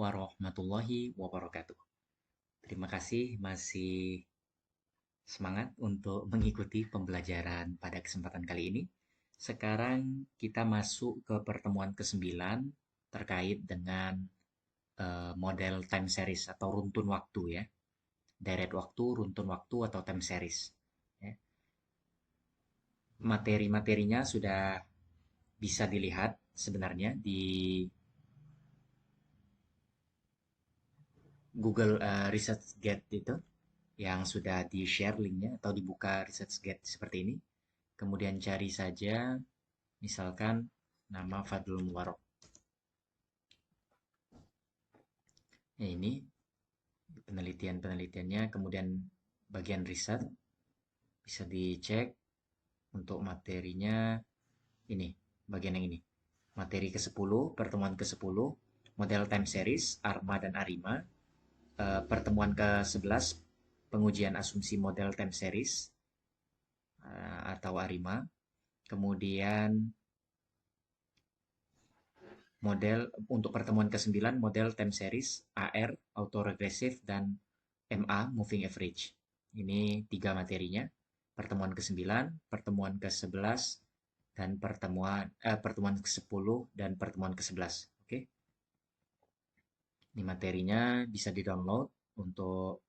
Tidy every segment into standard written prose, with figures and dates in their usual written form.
warahmatullahi wabarakatuh. Terima kasih masih semangat untuk mengikuti pembelajaran pada kesempatan kali ini. Sekarang kita masuk ke pertemuan ke-9 terkait dengan model time series atau runtun waktu ya. Deret waktu, runtun waktu atau time series. Ya. Materi-materinya sudah bisa dilihat sebenarnya di Google ResearchGate itu yang sudah di-share linknya atau dibuka ResearchGate seperti ini. Kemudian cari saja misalkan nama Fadlul Mubarok. Ya, ini penelitian-penelitiannya, kemudian bagian riset bisa dicek untuk materinya ini, bagian yang ini. Materi ke-10, pertemuan ke-10, model time series, ARMA dan ARIMA. Pertemuan ke-11, pengujian asumsi model time series atau ARIMA. Kemudian model untuk pertemuan ke-9, model time series, AR, autoregressive, dan MA, moving average. Ini 3 materinya. Pertemuan ke-9, pertemuan ke-11, dan pertemuan ke-10 dan pertemuan ke-11. Oke. Ini materinya bisa di-download untuk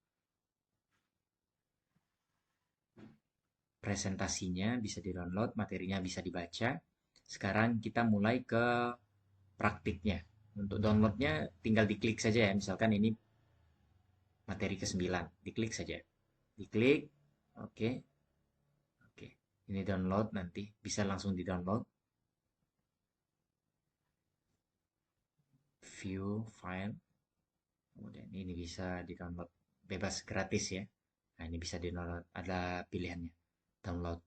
presentasinya, bisa di-download, materinya bisa dibaca. Sekarang kita mulai ke praktiknya. Untuk downloadnya tinggal diklik saja ya. Misalkan ini materi ke-9, diklik saja. Diklik, oke. Oke. Ini download nanti, bisa langsung di-download. View file. Kemudian ini bisa di-download bebas gratis ya. Nah, ini bisa di-download, ada pilihannya. Download.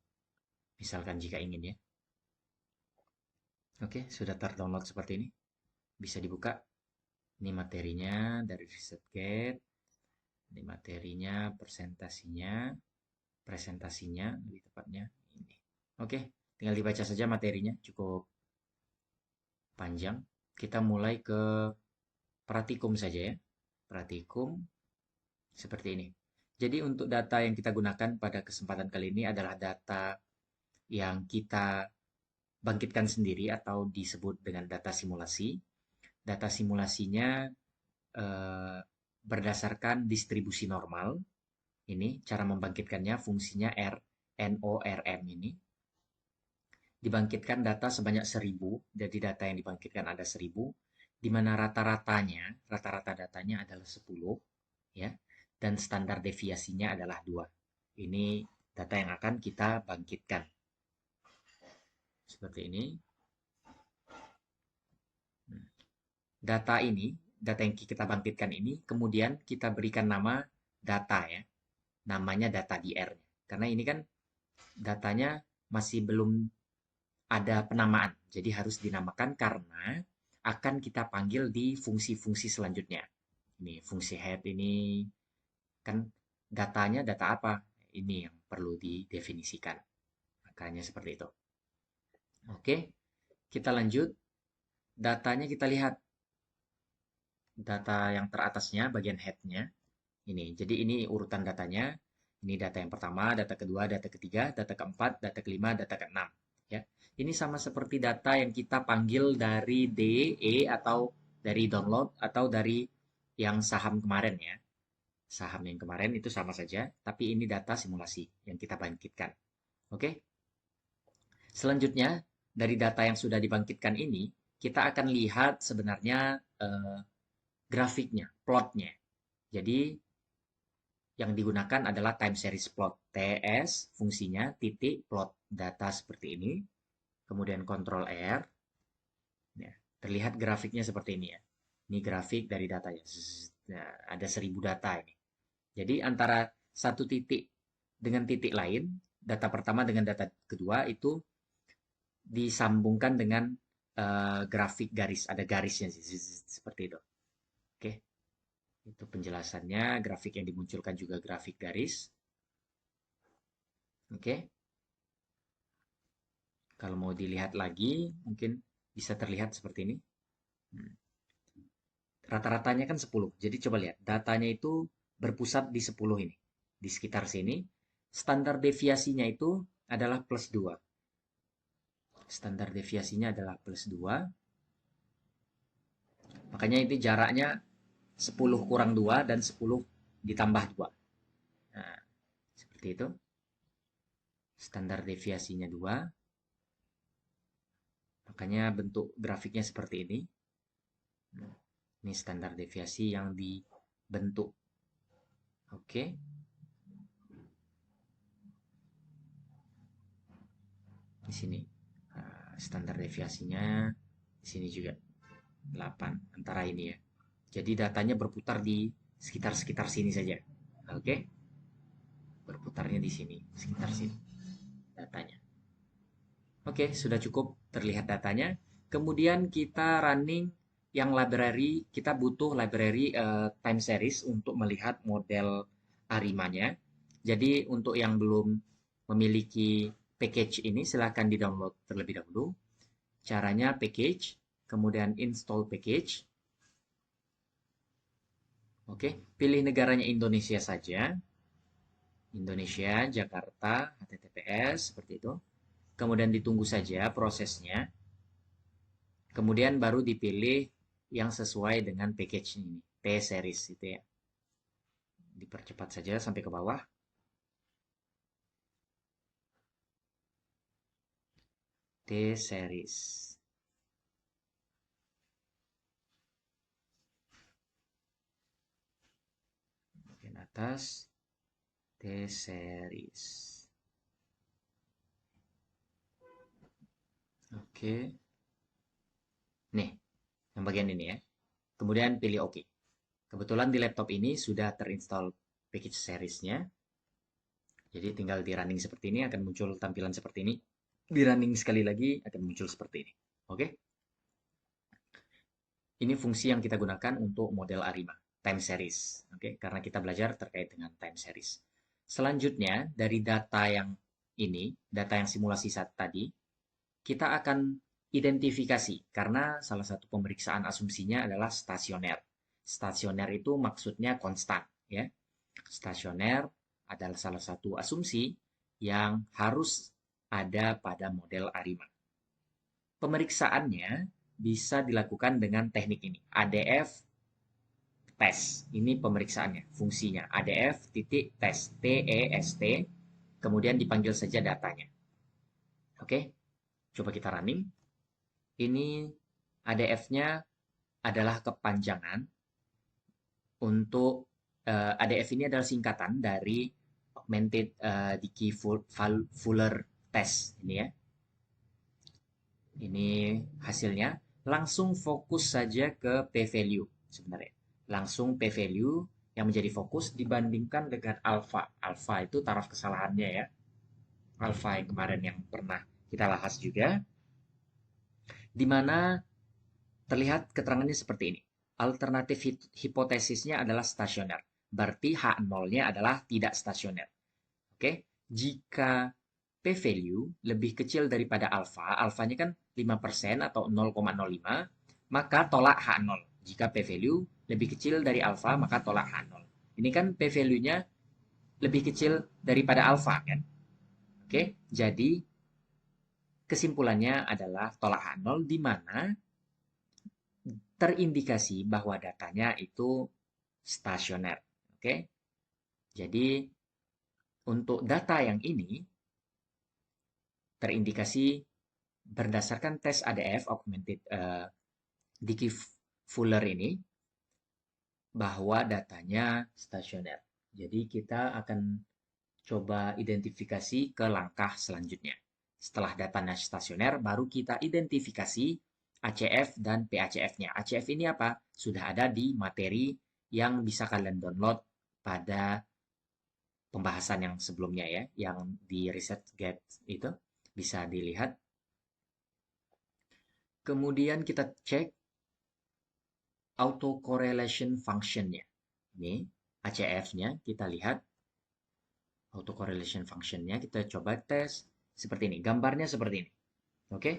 Misalkan jika ingin ya. Oke, sudah terdownload seperti ini. Bisa dibuka. Ini materinya dari ResearchGate. Ini materinya, presentasinya lebih tepatnya ini. Oke, tinggal dibaca saja materinya, cukup panjang. Kita mulai ke praktikum saja ya. Praktikum seperti ini. Jadi untuk data yang kita gunakan pada kesempatan kali ini adalah data yang kita bangkitkan sendiri atau disebut dengan data simulasi. Data simulasinya eh, berdasarkan distribusi normal. Ini cara membangkitkannya, fungsinya NORM ini. Dibangkitkan data sebanyak 1000, jadi data yang dibangkitkan ada 1000, di mana rata-rata datanya adalah 10, ya, dan standar deviasinya adalah 2. Ini data yang akan kita bangkitkan. Seperti ini. Data yang kita bangkitkan ini, kemudian kita berikan nama data ya. Namanya data DR. Karena ini kan datanya masih belum ada penamaan. Jadi harus dinamakan karena akan kita panggil di fungsi-fungsi selanjutnya. Ini fungsi head ini kan datanya data apa? Ini yang perlu didefinisikan. Makanya seperti itu. Oke, kita lanjut. Datanya kita lihat. Data yang teratasnya, bagian head-nya. Ini, jadi ini urutan datanya. Ini data yang pertama, data kedua, data ketiga, data keempat, data kelima, data keenam. Ya, ini sama seperti data yang kita panggil dari DE atau dari download atau dari yang saham kemarin ya. Saham yang kemarin itu sama saja, tapi ini data simulasi yang kita bangkitkan. Oke. Selanjutnya, dari data yang sudah dibangkitkan ini, kita akan lihat sebenarnya grafiknya, plotnya. Jadi yang digunakan adalah time series plot. TS fungsinya titik plot data seperti ini. Kemudian Ctrl R. Ya, terlihat grafiknya seperti ini ya. Ini grafik dari datanya. Nah, ada 1000 data ini. Jadi antara satu titik dengan titik lain, data pertama dengan data kedua itu disambungkan dengan grafik garis. Ada garisnya seperti itu. Oke. Itu penjelasannya, grafik yang dimunculkan juga grafik garis. Oke. Kalau mau dilihat lagi, mungkin bisa terlihat seperti ini. Rata-ratanya kan 10. Jadi coba lihat, datanya itu berpusat di 10 ini. Di sekitar sini. Standar deviasinya itu adalah plus 2. Standar deviasinya adalah plus 2. Makanya itu jaraknya 10 kurang 2 dan 10 ditambah 2. Nah, seperti itu. Standar deviasinya 2. Makanya bentuk grafiknya seperti ini. Ini standar deviasi yang dibentuk. Oke. Di sini. Standar deviasinya di sini juga 8 antara ini ya. Jadi datanya berputar di sekitar-sekitar sini saja. Oke. Berputarnya di sini, sekitar sini datanya. Oke, sudah cukup terlihat datanya. Kemudian kita running yang library, kita butuh library time series untuk melihat model Arimanya. Jadi untuk yang belum memiliki package ini silahkan di-download terlebih dahulu. Caranya package, kemudian install package. Oke, pilih negaranya Indonesia saja. Indonesia, Jakarta, HTTPS, seperti itu. Kemudian ditunggu saja prosesnya. Kemudian baru dipilih yang sesuai dengan package ini, T-series itu ya. Dipercepat saja sampai ke bawah. T-series. Bagian atas, T-series. Oke. Nih, yang bagian ini ya. Kemudian pilih OK. Kebetulan di laptop ini sudah terinstall package seriesnya. Jadi tinggal di running seperti ini akan muncul tampilan seperti ini. Di running sekali lagi akan muncul seperti ini. Oke. Ini fungsi yang kita gunakan untuk model Arima, time series. Oke, karena kita belajar terkait dengan time series. Selanjutnya, dari data yang ini, data yang simulasi saat tadi, kita akan identifikasi karena salah satu pemeriksaan asumsinya adalah stasioner. Stasioner itu maksudnya konstan, ya. Stasioner adalah salah satu asumsi yang harus ada pada model Arima. Pemeriksaannya bisa dilakukan dengan teknik ini, ADF test. Ini pemeriksaannya, fungsinya ADF titik test, TEST, kemudian dipanggil saja datanya. Oke, coba kita running. Ini ADF-nya adalah kepanjangan untuk ADF ini adalah singkatan dari Augmented Dickey Fuller Test ini ya. Ini hasilnya. Langsung fokus saja ke p-value sebenarnya. Langsung p-value yang menjadi fokus dibandingkan dengan alpha. Alpha itu taraf kesalahannya ya. Alpha yang kemarin yang pernah kita bahas juga. Di mana terlihat keterangannya seperti ini. Alternatif hipotesisnya adalah stasioner. Berarti H0-nya adalah tidak stasioner. Oke, jika p-value lebih kecil daripada alfa, alfanya kan 5% atau 0,05, maka tolak H0. Jika p-value lebih kecil dari alfa, maka tolak H0. Ini kan p-value-nya lebih kecil daripada alfa kan? Oke, jadi kesimpulannya adalah tolak H0 di mana terindikasi bahwa datanya itu stasioner. Oke, jadi untuk data yang ini terindikasi berdasarkan tes ADF Augmented Dickey Fuller ini bahwa datanya stasioner. Jadi kita akan coba identifikasi ke langkah selanjutnya. Setelah datanya stasioner, baru kita identifikasi ACF dan PACF-nya. ACF ini apa? Sudah ada di materi yang bisa kalian download pada pembahasan yang sebelumnya ya, yang di ResearchGate itu bisa dilihat. Kemudian kita cek autocorrelation function-nya. Ini ACF-nya kita lihat. Autocorrelation function-nya kita coba tes seperti ini. Gambarnya seperti ini. Oke?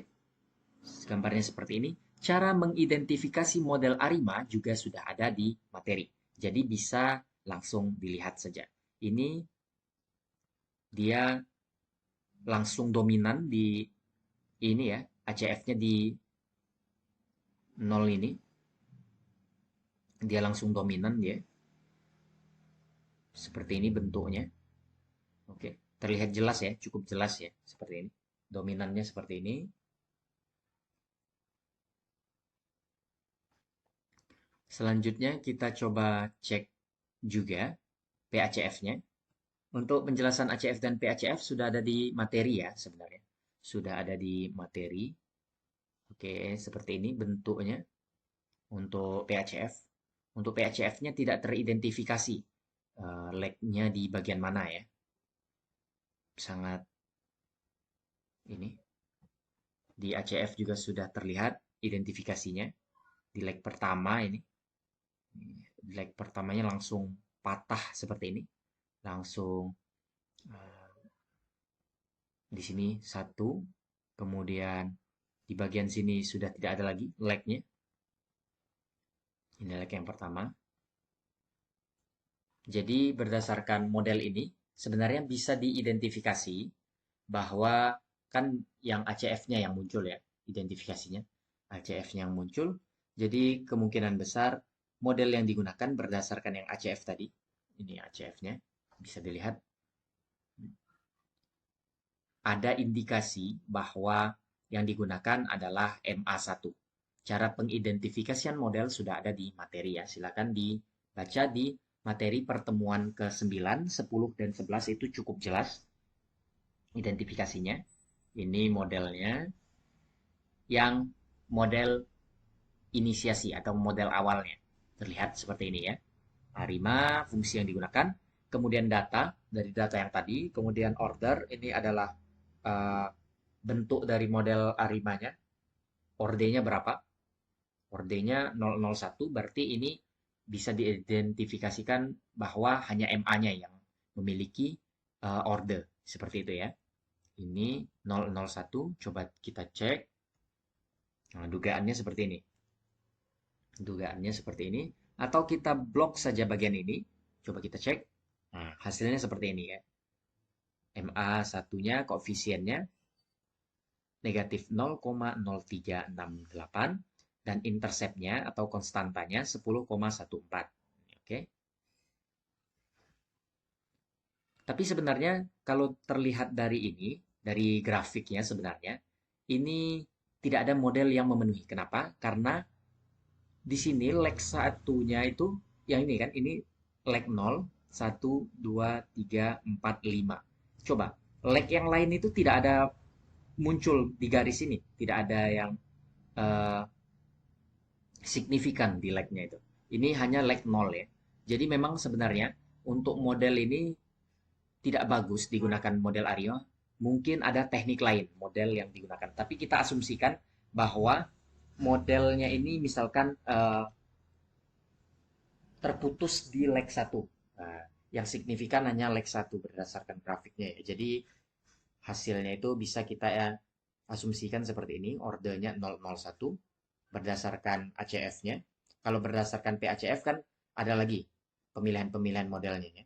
Gambarnya seperti ini. Cara mengidentifikasi model ARIMA juga sudah ada di materi. Jadi bisa langsung dilihat saja. Ini dia langsung dominan di ini ya, ACF-nya di 0 ini. Dia langsung dominan dia. Seperti ini bentuknya. Oke, terlihat jelas ya, cukup jelas ya, seperti ini. Dominannya seperti ini. Selanjutnya kita coba cek juga PACF-nya. Untuk penjelasan ACF dan PACF sudah ada di materi ya sebenarnya. Sudah ada di materi. Oke, seperti ini bentuknya untuk PACF. Untuk PACF-nya tidak teridentifikasi lag-nya di bagian mana ya. Sangat ini. Di ACF juga sudah terlihat identifikasinya. Di lag pertama ini. Di lag pertamanya langsung patah seperti ini. Langsung di sini satu, kemudian di bagian sini sudah tidak ada lagi lag-nya. Ini lag yang pertama. Jadi berdasarkan model ini sebenarnya bisa diidentifikasi bahwa kan yang ACF-nya yang muncul ya, identifikasinya. ACF-nya yang muncul. Jadi kemungkinan besar model yang digunakan berdasarkan yang ACF tadi. Ini ACF-nya bisa dilihat. Ada indikasi bahwa yang digunakan adalah MA1. Cara pengidentifikasian model sudah ada di materi ya. Silakan dibaca di materi pertemuan ke-9, 10, dan 11 itu cukup jelas identifikasinya. Ini modelnya yang model inisiasi atau model awalnya. Terlihat seperti ini ya. ARIMA, fungsi yang digunakan, kemudian data, dari data yang tadi, kemudian order, ini adalah uh, bentuk dari model ARIMA-nya, orde-nya berapa, orde-nya 001, berarti ini bisa diidentifikasikan bahwa hanya MA-nya yang memiliki orde, seperti itu ya. Ini 001, coba kita cek. Nah, dugaannya seperti ini. Dugaannya seperti ini. Atau kita blok saja bagian ini. Coba kita cek. Nah, hasilnya seperti ini ya. MA satunya koefisiennya negatif 0,0368 dan interceptnya atau konstantanya 10,14. Oke. Tapi sebenarnya kalau terlihat dari ini, dari grafiknya sebenarnya, ini tidak ada model yang memenuhi. Kenapa? Karena di sini leg satunya itu yang ini kan, ini leg 0, 1, 2, 3, 4, 5. Coba, leg yang lain itu tidak ada muncul di garis ini, tidak ada yang uh, signifikan di leg-nya itu. Ini hanya leg 0 ya. Jadi memang sebenarnya untuk model ini tidak bagus digunakan model Ario. Mungkin ada teknik lain model yang digunakan. Tapi kita asumsikan bahwa modelnya ini misalkan terputus di leg 1. Nah, yang signifikan hanya leg 1 berdasarkan grafiknya ya. Jadi hasilnya itu bisa kita ya, asumsikan seperti ini, ordernya 001 berdasarkan ACF-nya. Kalau berdasarkan PACF kan ada lagi pemilihan-pemilihan modelnya ya.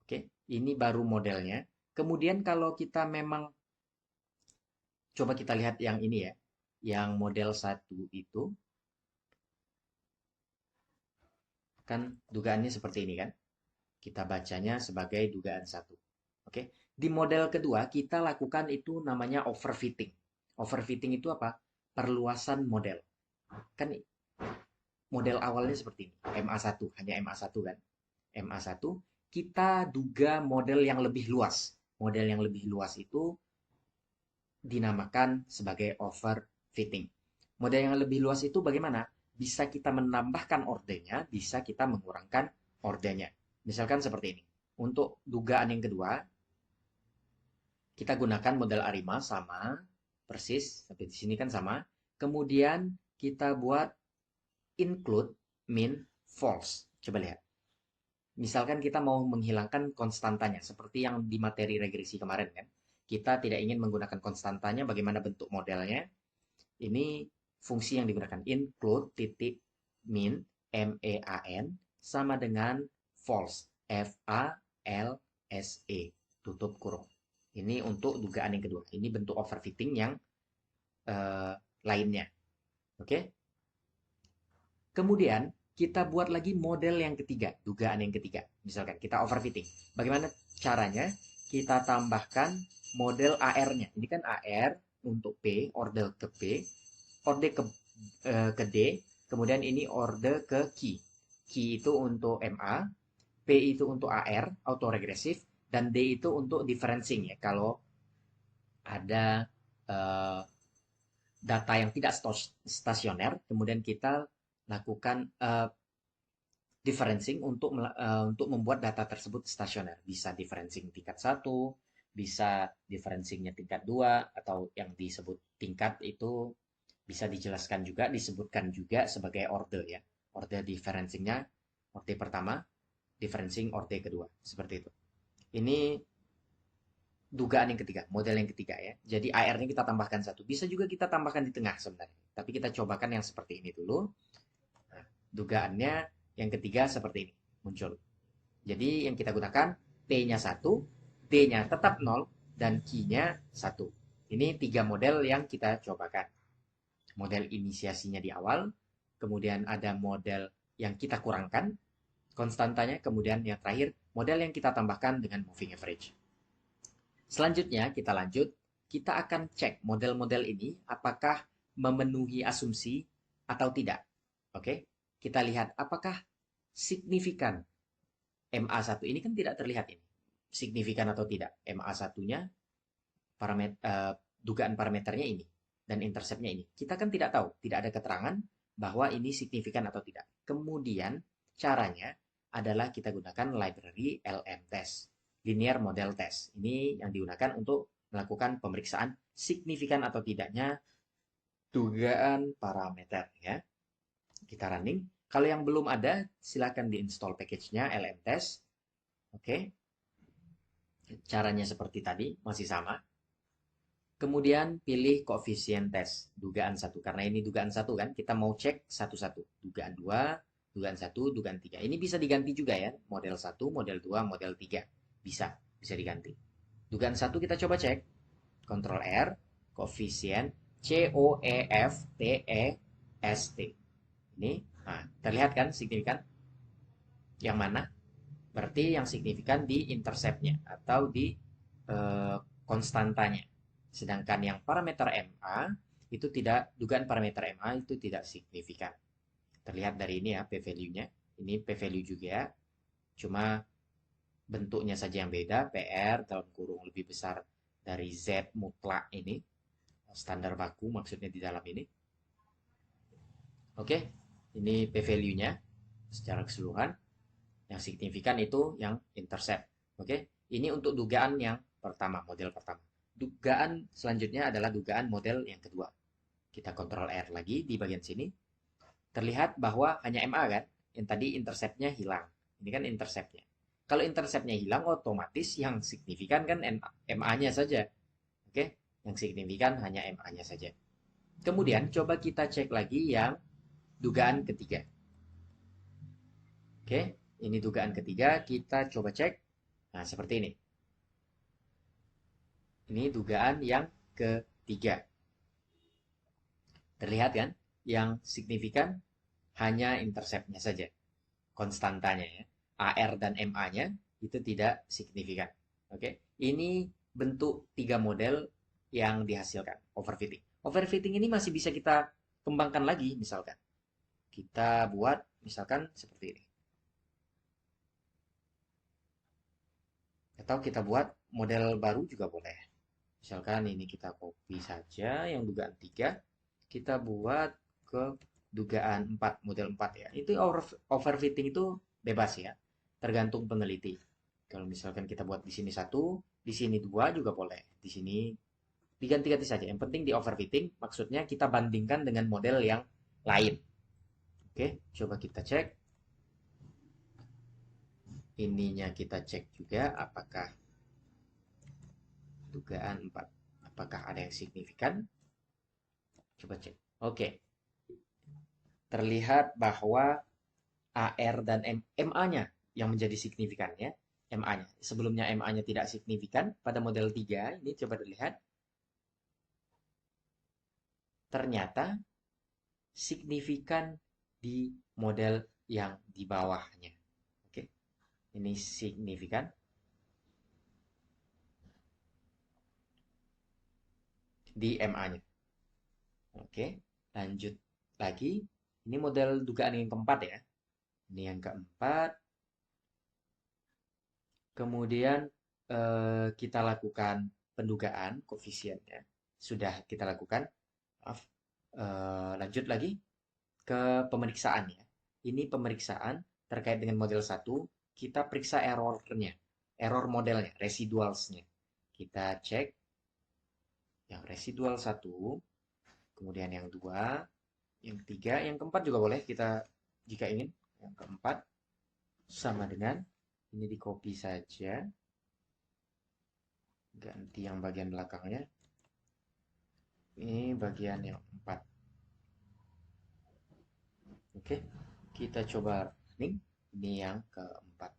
Oke, ini baru modelnya. Kemudian kalau kita memang coba kita lihat yang ini ya, yang model 1 itu kan dugaannya seperti ini kan. Kita bacanya sebagai dugaan 1. Oke. Di model kedua kita lakukan itu namanya overfitting. Overfitting itu apa? Perluasan model. Kan model awalnya seperti ini, MA1, hanya MA1 kan. MA1 kita duga model yang lebih luas. Model yang lebih luas itu dinamakan sebagai overfitting. Model yang lebih luas itu bagaimana? Bisa kita menambahkan ordenya, bisa kita mengurangkan ordenya. Misalkan seperti ini. Untuk dugaan yang kedua, kita gunakan model ARIMA sama, persis, sampai di sini kan sama. Kemudian kita buat include, min, false. Coba lihat. Misalkan kita mau menghilangkan konstantanya, seperti yang di materi regresi kemarin kan. Kita tidak ingin menggunakan konstantanya, bagaimana bentuk modelnya. Ini fungsi yang digunakan include titik min MAN sama dengan false FALSE tutup kurung. Ini untuk dugaan yang kedua. Ini bentuk overfitting yang lainnya. Oke. Kemudian kita buat lagi model yang ketiga, dugaan yang ketiga. Misalkan kita overfitting. Bagaimana caranya? Kita tambahkan model AR-nya. Ini kan AR untuk P, order ke P, order ke D, kemudian ini order ke Q. Q itu untuk MA, P itu untuk AR, autoregresif, dan D itu untuk differencing ya. Kalau ada data yang tidak stasioner, kemudian kita lakukan differencing untuk membuat data tersebut stasioner. Bisa differencing tingkat 1, bisa differencingnya tingkat 2, atau yang disebut tingkat itu bisa dijelaskan juga, disebutkan juga sebagai order ya. Order differencingnya, order pertama, differencing order kedua. Seperti itu. Ini dugaan yang ketiga, model yang ketiga ya. Jadi AR-nya kita tambahkan 1. Bisa juga kita tambahkan di tengah sebenarnya. Tapi kita cobakan yang seperti ini dulu. Nah, dugaannya yang ketiga seperti ini muncul. Jadi yang kita gunakan P-nya 1, D-nya tetap 0, dan Q-nya 1. Ini 3 model yang kita cobakan. Model inisiasinya di awal, kemudian ada model yang kita kurangkan konstantanya, kemudian yang terakhir model yang kita tambahkan dengan moving average. Selanjutnya kita lanjut, kita akan cek model-model ini apakah memenuhi asumsi atau tidak. Oke, kita lihat apakah signifikan MA1 ini kan tidak terlihat ini. Signifikan atau tidak. MA1-nya dugaan parameternya ini dan interceptnya ini. Kita kan tidak tahu, tidak ada keterangan bahwa ini signifikan atau tidak. Kemudian caranya adalah kita gunakan library LM test, linear model test. Ini yang digunakan untuk melakukan pemeriksaan signifikan atau tidaknya dugaan parameter ya. Kita running. Kalau yang belum ada, silakan diinstal package-nya LM test. Oke. Caranya seperti tadi, masih sama. Kemudian pilih koefisien tes, dugaan 1. Karena ini dugaan 1 kan, kita mau cek satu-satu. Dugaan 2, dugaan 1, dugaan 3. Ini bisa diganti juga ya, model 1, model 2, model 3. Bisa diganti. Dugaan 1 kita coba cek. Ctrl R, koefisien COEFTEST. Ini, nah, terlihat kan signifikan? Yang mana? Berarti yang signifikan di interceptnya atau di konstantanya. Sedangkan yang parameter MA itu tidak, dugaan parameter MA itu tidak signifikan. Terlihat dari ini ya, p-value-nya. Ini p-value juga, cuma bentuknya saja yang beda. PR dalam kurung lebih besar dari Z mutlak ini. Standar baku maksudnya di dalam ini. Oke, ini p-value-nya secara keseluruhan. Yang signifikan itu yang intercept. Oke, ini untuk dugaan yang pertama, model pertama. Dugaan selanjutnya adalah dugaan model yang kedua. Kita Ctrl R lagi di bagian sini. Terlihat bahwa hanya MA kan, yang tadi interceptnya hilang. Ini kan interceptnya. Kalau interceptnya hilang, otomatis yang signifikan kan MA-nya saja. Oke, yang signifikan hanya MA-nya saja. Kemudian coba kita cek lagi yang dugaan ketiga. Oke, ini dugaan ketiga, kita coba cek. Nah, seperti ini. Ini dugaan yang ketiga. Terlihat kan? Yang signifikan hanya interceptnya saja. Konstantanya ya. AR dan MA-nya itu tidak signifikan. Oke. Ini bentuk 3 model yang dihasilkan. Overfitting. Overfitting ini masih bisa kita kembangkan lagi misalkan. Kita buat misalkan seperti ini. Atau kita buat model baru juga boleh. Misalkan ini kita copy saja yang dugaan 3, kita buat ke dugaan 4, model 4 ya. Itu overfitting itu bebas ya, tergantung peneliti. Kalau misalkan kita buat di sini 1, di sini 2 juga boleh. Di sini diganti-ganti saja. Yang penting di overfitting maksudnya kita bandingkan dengan model yang lain. Oke, coba kita cek. Ininya kita cek juga apakah dugaan 4. Apakah ada yang signifikan? Coba cek. Oke, terlihat bahwa AR dan MA-nya yang menjadi signifikan ya. MA-nya. Sebelumnya MA-nya tidak signifikan, pada model 3 ini coba dilihat, ternyata signifikan di model yang di bawahnya. Oke. Ini signifikan. Di MA-nya. Oke, lanjut lagi. Ini model dugaan yang keempat ya. Ini yang keempat. Kemudian kita lakukan pendugaan koefisiennya. Sudah kita lakukan. Maaf. Lanjut lagi ke pemeriksaan ya. Ini pemeriksaan terkait dengan model 1. Kita periksa errornya. Error modelnya, residualsnya. Kita cek yang residual 1, kemudian yang 2, yang 3, yang keempat juga boleh kita jika ingin. Yang keempat sama dengan ini, di copy saja, ganti yang bagian belakangnya, ini bagian yang 4. Oke, kita coba running. Ini yang keempat.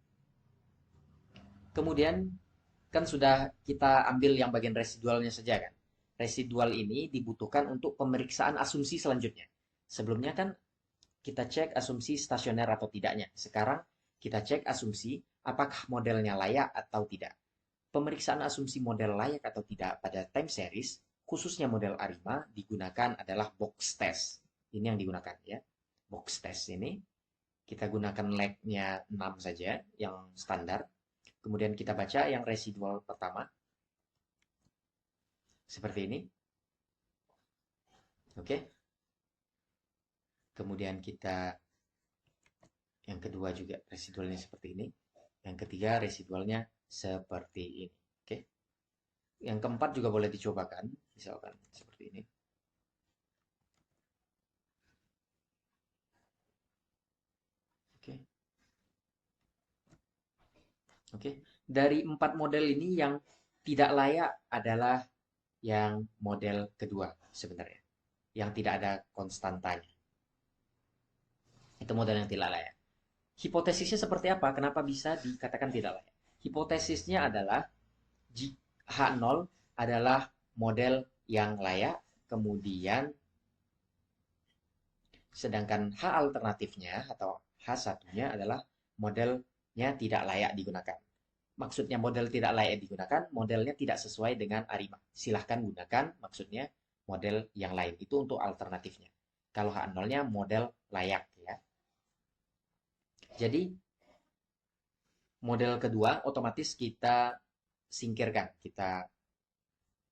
Kemudian kan sudah kita ambil yang bagian residualnya saja kan. Residual ini dibutuhkan untuk pemeriksaan asumsi selanjutnya. Sebelumnya kan kita cek asumsi stasioner atau tidaknya. Sekarang kita cek asumsi apakah modelnya layak atau tidak. Pemeriksaan asumsi model layak atau tidak pada time series, khususnya model ARIMA, digunakan adalah box test. Ini yang digunakan ya. Box test ini kita gunakan lag-nya 6 saja, yang standar. Kemudian kita baca yang residual pertama. Seperti ini. Oke. Kemudian kita yang kedua juga residualnya seperti ini. Yang ketiga residualnya seperti ini. Oke. Yang keempat juga boleh dicobakan. Misalkan seperti ini. Oke. Oke. Dari 4 model ini yang tidak layak adalah yang model kedua sebenarnya. Yang tidak ada konstantanya. Itu model yang tidak layak. Hipotesisnya seperti apa? Kenapa bisa dikatakan tidak layak? Hipotesisnya adalah H0 adalah model yang layak, kemudian sedangkan H alternatifnya atau H1-nya adalah modelnya tidak layak digunakan. Maksudnya model tidak layak digunakan, modelnya tidak sesuai dengan ARIMA. Silahkan gunakan, maksudnya model yang lain. Itu untuk alternatifnya. Kalau H0-nya model layak ya. Jadi model kedua otomatis kita singkirkan, kita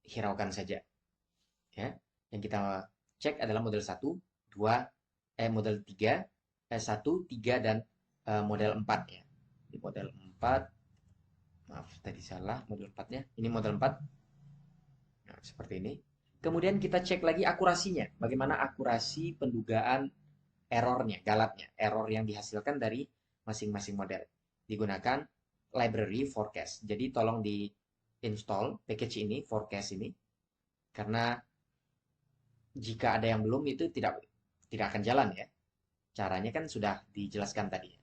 hiraukan saja. Ya. Yang kita cek adalah model 1, 2, model 3, 1, 3, dan model 4 ya. Di model 4, maaf tadi salah model 4-nya. Ini model 4. Nah, seperti ini. Kemudian kita cek lagi akurasinya. Bagaimana akurasi pendugaan errornya, galatnya, error yang dihasilkan dari masing-masing model. Digunakan library forecast. Jadi tolong di install package ini, forecast ini, karena jika ada yang belum itu tidak akan jalan ya. Caranya kan sudah dijelaskan tadi,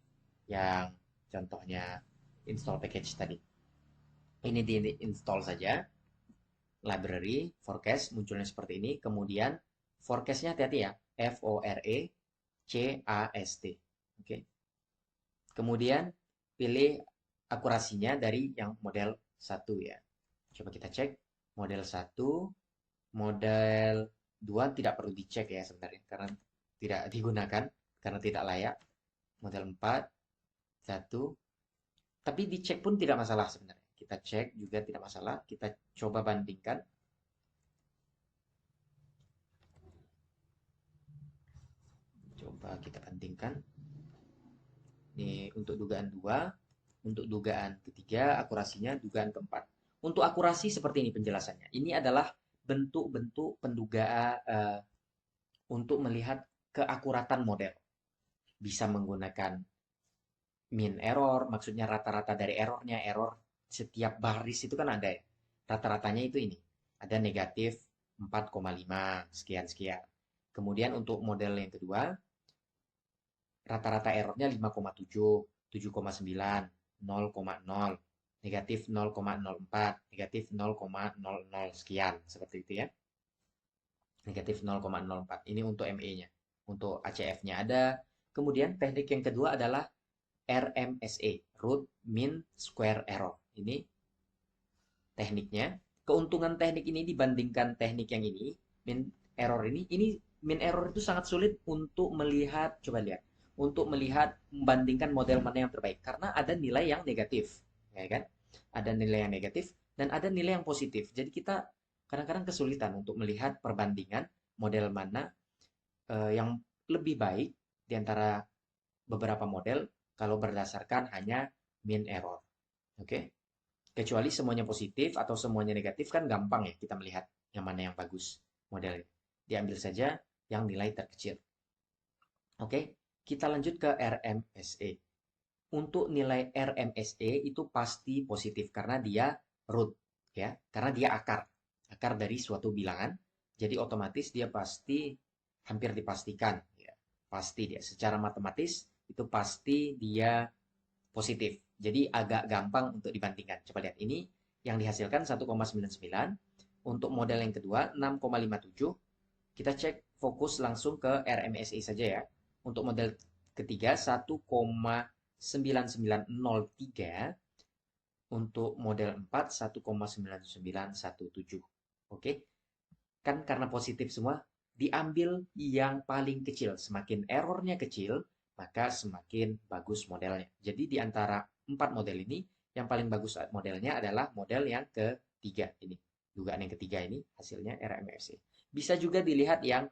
yang contohnya install package tadi. Ini di install saja, library forecast munculnya seperti ini. Kemudian forecastnya hati-hati ya, FORECAST. Oke. Kemudian pilih akurasinya dari yang model 1 ya. Coba kita cek model 1, model 2 tidak perlu dicek ya sebenarnya karena tidak digunakan karena tidak layak. Model 4, 1. Tapi dicek pun tidak masalah sebenarnya. Kita cek juga tidak masalah. Kita coba bandingkan. Coba kita bandingkan. Ini untuk dugaan 2, untuk dugaan ketiga, akurasinya dugaan keempat. Untuk akurasi seperti ini penjelasannya. Ini adalah bentuk-bentuk pendugaan untuk melihat keakuratan model. Bisa menggunakan mean error, maksudnya rata-rata dari errornya, error setiap baris itu kan ada ya. Rata-ratanya itu ini. Ada negatif 4,5 sekian-sekian. Kemudian untuk model yang kedua, rata-rata errornya 5,7, 7,9, 0,0, negatif 0,04, negatif 0,00 sekian, seperti itu ya. Negatif 0,04. Ini untuk ME-nya. Untuk ACF-nya ada. Kemudian teknik yang kedua adalah RMSE, root mean square error. Ini tekniknya. Keuntungan teknik ini dibandingkan teknik yang ini, mean error ini mean error itu sangat sulit untuk melihat, coba lihat, untuk melihat membandingkan model mana yang terbaik karena ada nilai yang negatif, ya kan? Ada nilai yang negatif dan ada nilai yang positif. Jadi kita kadang-kadang kesulitan untuk melihat perbandingan model mana yang lebih baik di antara beberapa model kalau berdasarkan hanya mean error. Oke? Kecuali semuanya positif atau semuanya negatif kan gampang ya kita melihat yang mana yang bagus modelnya. Diambil saja yang nilai terkecil. Oke, kita lanjut ke RMSE. Untuk nilai RMSE itu pasti positif karena dia root ya, karena dia akar dari suatu bilangan. Jadi otomatis dia pasti hampir dipastikan ya. Pasti dia secara matematis itu pasti dia positif. Jadi agak gampang untuk dibandingkan. Coba lihat ini yang dihasilkan 1,99. Untuk model yang kedua 6,57. Kita cek fokus langsung ke RMSE saja ya. Untuk model ketiga 1,9903. Untuk model 4 1,9917. Oke. Kan karena positif semua diambil yang paling kecil. Semakin errornya kecil, maka semakin bagus modelnya. Jadi di antara 4 model ini, yang paling bagus modelnya adalah model yang ketiga ini. Dugaan yang ketiga ini hasilnya RMSE. Bisa juga dilihat yang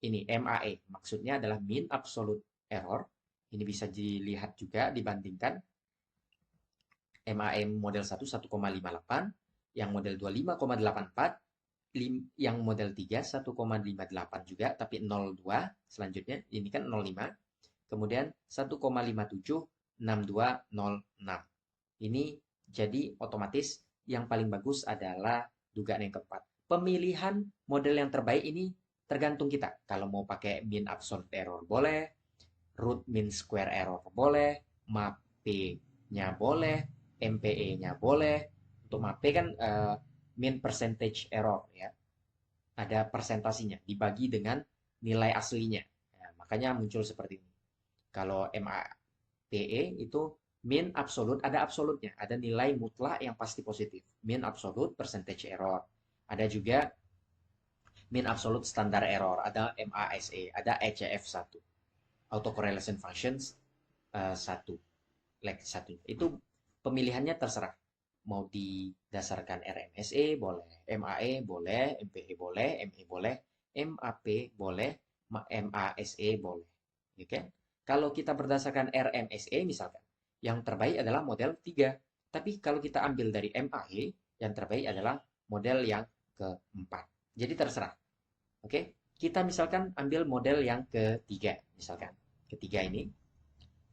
ini MAE, maksudnya adalah mean absolute error. Ini bisa dilihat juga dibandingkan MAE model 1 1,58, yang model 2 5,84, yang model 3 1,58 juga tapi 02 selanjutnya ini kan 05, kemudian 1,57 6206. Ini jadi otomatis yang paling bagus adalah dugaan yang keempat. Pemilihan model yang terbaik ini tergantung kita. Kalau mau pakai mean absolute error boleh, root mean square error boleh, MAPE-nya boleh, MPE-nya boleh. Untuk MAPE kan mean percentage error ya. Ada persentasinya dibagi dengan nilai aslinya. Ya, makanya muncul seperti ini. Kalau MAPE itu mean absolute, ada absolutnya, ada nilai mutlak yang pasti positif. Mean absolute percentage error. Ada juga mean absolute standard error, ada MASE, ada ECF1. Autocorrelation functions 1. Leg 1. Itu pemilihannya terserah. Mau didasarkan RMSE boleh, MAE boleh, MPE boleh, ME boleh, MAP boleh, MASE boleh. Oke. Kalau kita berdasarkan RMSE misalkan, yang terbaik adalah model 3. Tapi kalau kita ambil dari MAE, yang terbaik adalah model yang keempat. Jadi terserah. Oke. Kita misalkan ambil model yang ketiga, misalkan. Ketiga ini.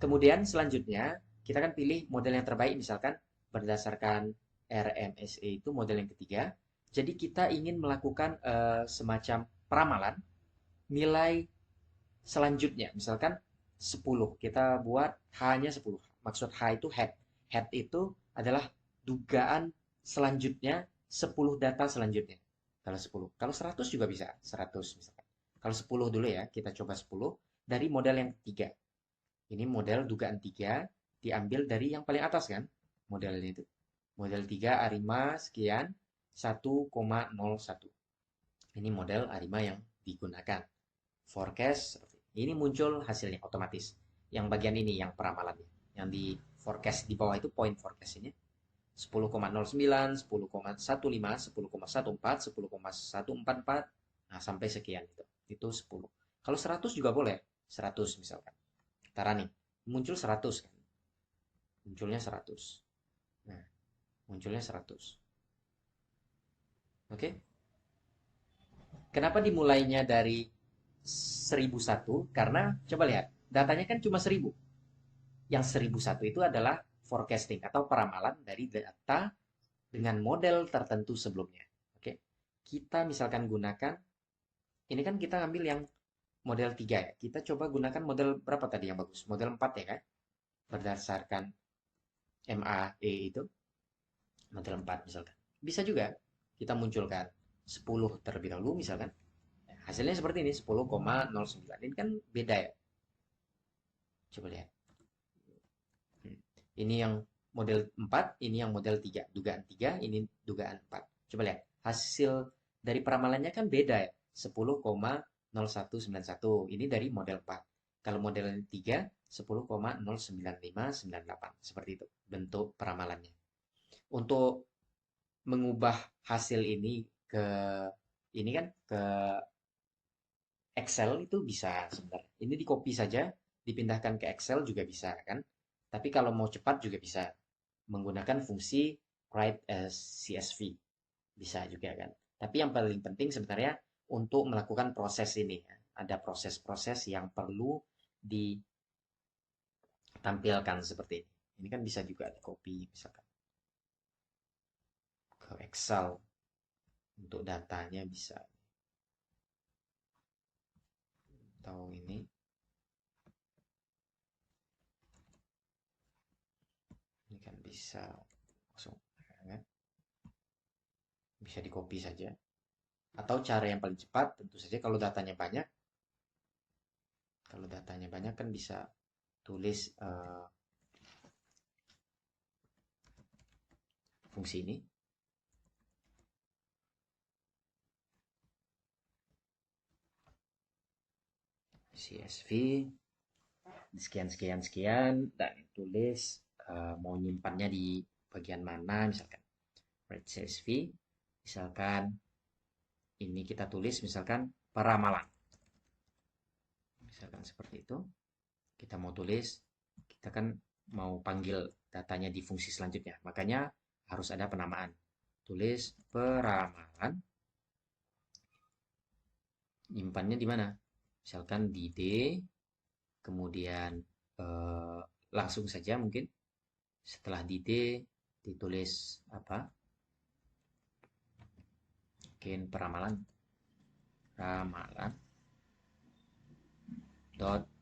Kemudian selanjutnya, kita kan pilih model yang terbaik misalkan berdasarkan RMSE itu model yang ketiga. Jadi kita ingin melakukan semacam peramalan nilai selanjutnya. Misalkan 10. Kita buat H-nya 10. Maksud H itu head. Head itu adalah dugaan selanjutnya 10 data selanjutnya. Kalau 10. Kalau 100 juga bisa. 100 misalkan. Kalau 10 dulu ya, kita coba 10 dari model yang ketiga. Ini model dugaan 3 diambil dari yang paling atas kan? Modelnya itu. Model 3 Arima sekian 1,01. Ini model Arima yang digunakan. Forecast ini muncul hasilnya otomatis. Yang bagian ini yang peramalannya. Yang di forecast di bawah itu point forecast ini. 10,09, 10,15, 10,14, 10,144, nah sampai sekian itu. Itu 10. Kalau 100 juga boleh. 100 misalkan. Tara nih, muncul 100 kan. Munculnya 100. Nah, munculnya 100. Oke? Kenapa dimulainya dari 1001? Karena coba lihat, datanya kan cuma 1000. Yang 1001 itu adalah forecasting atau peramalan dari data dengan model tertentu sebelumnya. Oke. Kita misalkan gunakan ini kan kita ambil yang model 3 ya. Kita coba gunakan model berapa tadi yang bagus? Model 4 ya kan? Berdasarkan MAE itu, model 4 misalkan. Bisa juga kita munculkan 10 terlebih dahulu misalkan. Hasilnya seperti ini, 10,09. Ini kan beda ya. Coba lihat. Ini yang model 4, ini yang model 3. Dugaan 3, ini dugaan 4. Coba lihat. Hasil dari peramalannya kan beda ya. 10,0191. Ini dari model 4. Kalau model 3, 10,09598. Seperti itu bentuk peramalannya. Untuk mengubah hasil ini ke ini kan ke Excel itu bisa sebenarnya. Ini di copy saja, dipindahkan ke Excel juga bisa kan. Tapi kalau mau cepat juga bisa menggunakan fungsi write as CSV. Bisa juga kan. Tapi yang paling penting sebenarnya untuk melakukan proses ini. Ada proses-proses yang perlu ditampilkan seperti ini. Ini kan bisa juga di copy misalkan ke Excel untuk datanya bisa. Atau ini kan bisa langsung kan? Bisa di copy saja. Atau cara yang paling cepat tentu saja kalau datanya banyak kan bisa tulis fungsi ini CSV sekian sekian sekian dan tulis mau nyimpannya di bagian mana misalkan write CSV misalkan ini kita tulis misalkan peramalan misalkan seperti itu kita mau tulis kita kan mau panggil datanya di fungsi selanjutnya makanya harus ada penamaan tulis peramalan nyimpannya di mana misalkan di D kemudian langsung saja mungkin setelah di D ditulis apa mungkin peramalan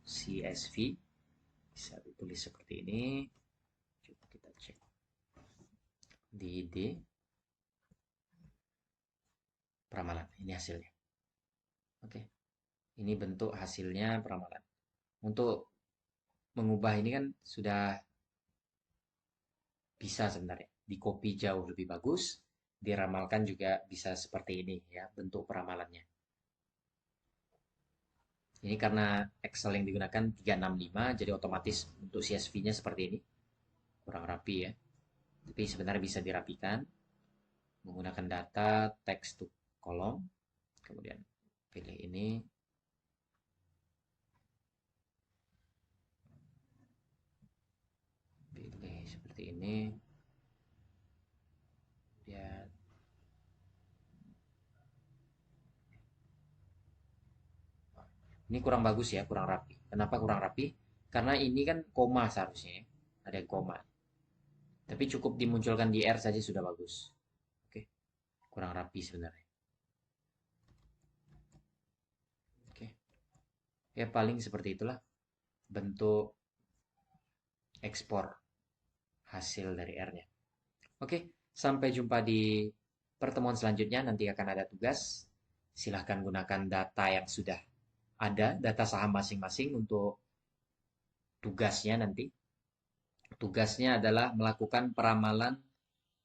.csv bisa ditulis seperti ini coba kita cek di D peramalan ini hasilnya oke ini bentuk hasilnya peramalan untuk mengubah ini kan sudah bisa sebenarnya di copy jauh lebih bagus diramalkan juga bisa seperti ini ya bentuk peramalannya ini karena Excel yang digunakan 365 jadi otomatis untuk CSV-nya seperti ini kurang rapi ya tapi sebenarnya bisa dirapikan menggunakan data text to column kemudian pilih ini pilih seperti ini ya ini kurang bagus ya kurang rapi kenapa kurang rapi karena ini kan koma seharusnya ya. Ada koma tapi cukup dimunculkan di R saja sudah bagus oke kurang rapi sebenarnya oke ya paling seperti itulah bentuk ekspor hasil dari R-nya oke sampai jumpa di pertemuan selanjutnya nanti akan ada tugas silahkan gunakan data yang sudah ada data saham masing-masing untuk tugasnya nanti tugasnya adalah melakukan peramalan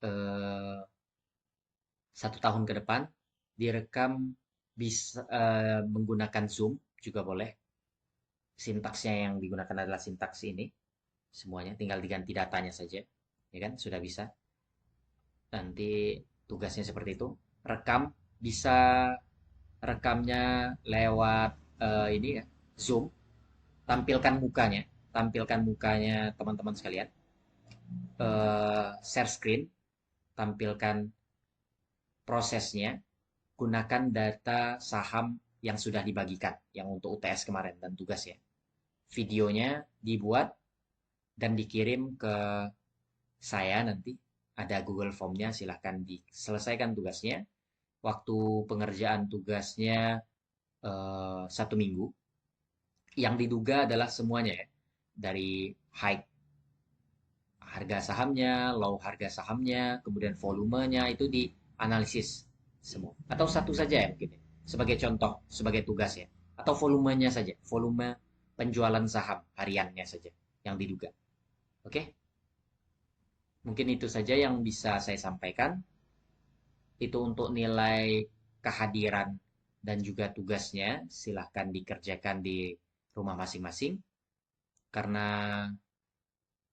eh, 1 tahun ke depan direkam bisa menggunakan Zoom juga boleh sintaksnya yang digunakan adalah sintaks ini semuanya tinggal diganti datanya saja ya kan sudah bisa nanti tugasnya seperti itu rekam bisa rekamnya lewat ini ya Zoom tampilkan mukanya teman-teman sekalian share screen tampilkan prosesnya gunakan data saham yang sudah dibagikan yang untuk UTS kemarin dan tugas ya videonya dibuat dan dikirim ke saya nanti ada Google Form-nya silahkan diselesaikan tugasnya waktu pengerjaan tugasnya 1 minggu Yang diduga adalah semuanya ya. Dari high harga sahamnya, low harga sahamnya, kemudian volumenya itu dianalisis semua. Atau satu saja ya mungkin ya. Sebagai contoh, sebagai tugas ya. Atau volumenya saja, volume penjualan saham hariannya saja yang diduga. Oke, mungkin itu saja yang bisa saya sampaikan. Itu untuk nilai kehadiran dan juga tugasnya. Silahkan dikerjakan di rumah masing-masing. Karena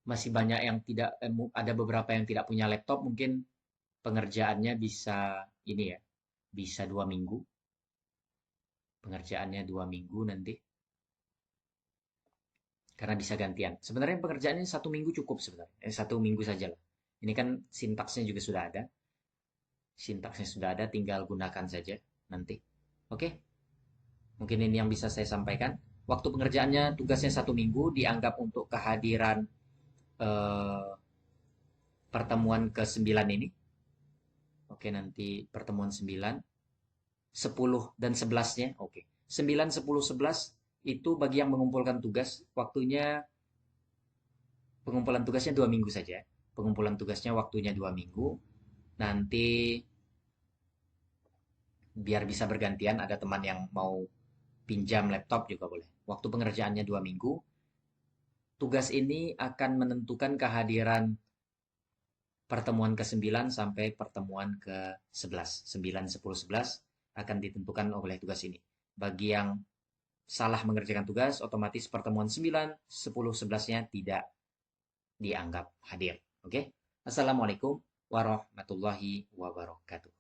masih banyak yang tidak, ada beberapa yang tidak punya laptop, mungkin pengerjaannya bisa ini ya, bisa 2 minggu. Pengerjaannya 2 minggu nanti, karena bisa gantian. Sebenarnya pengerjaannya 1 minggu cukup sebenarnya. 1 minggu saja lah. Ini kan sintaksnya juga sudah ada. Sintaksnya sudah ada, tinggal gunakan saja nanti. Oke, mungkin ini yang bisa saya sampaikan. Waktu pengerjaannya tugasnya 1 minggu, dianggap untuk kehadiran eh, pertemuan ke-9 ini. Oke, nanti pertemuan 9, 10 dan 11-nya. Oke. 9, 10, 11 itu bagi yang mengumpulkan tugas, waktunya pengumpulan tugasnya 2 minggu saja. Pengumpulan tugasnya waktunya 2 minggu. Nanti biar bisa bergantian, ada teman yang mau pinjam laptop juga boleh. Waktu pengerjaannya 2 minggu. Tugas ini akan menentukan kehadiran pertemuan ke-9 sampai pertemuan ke-11. 9, 10, 11 akan ditentukan oleh tugas ini. Bagi yang salah mengerjakan tugas, otomatis pertemuan 9, 10, 11-nya tidak dianggap hadir. Oke? Assalamualaikum warahmatullahi wabarakatuh.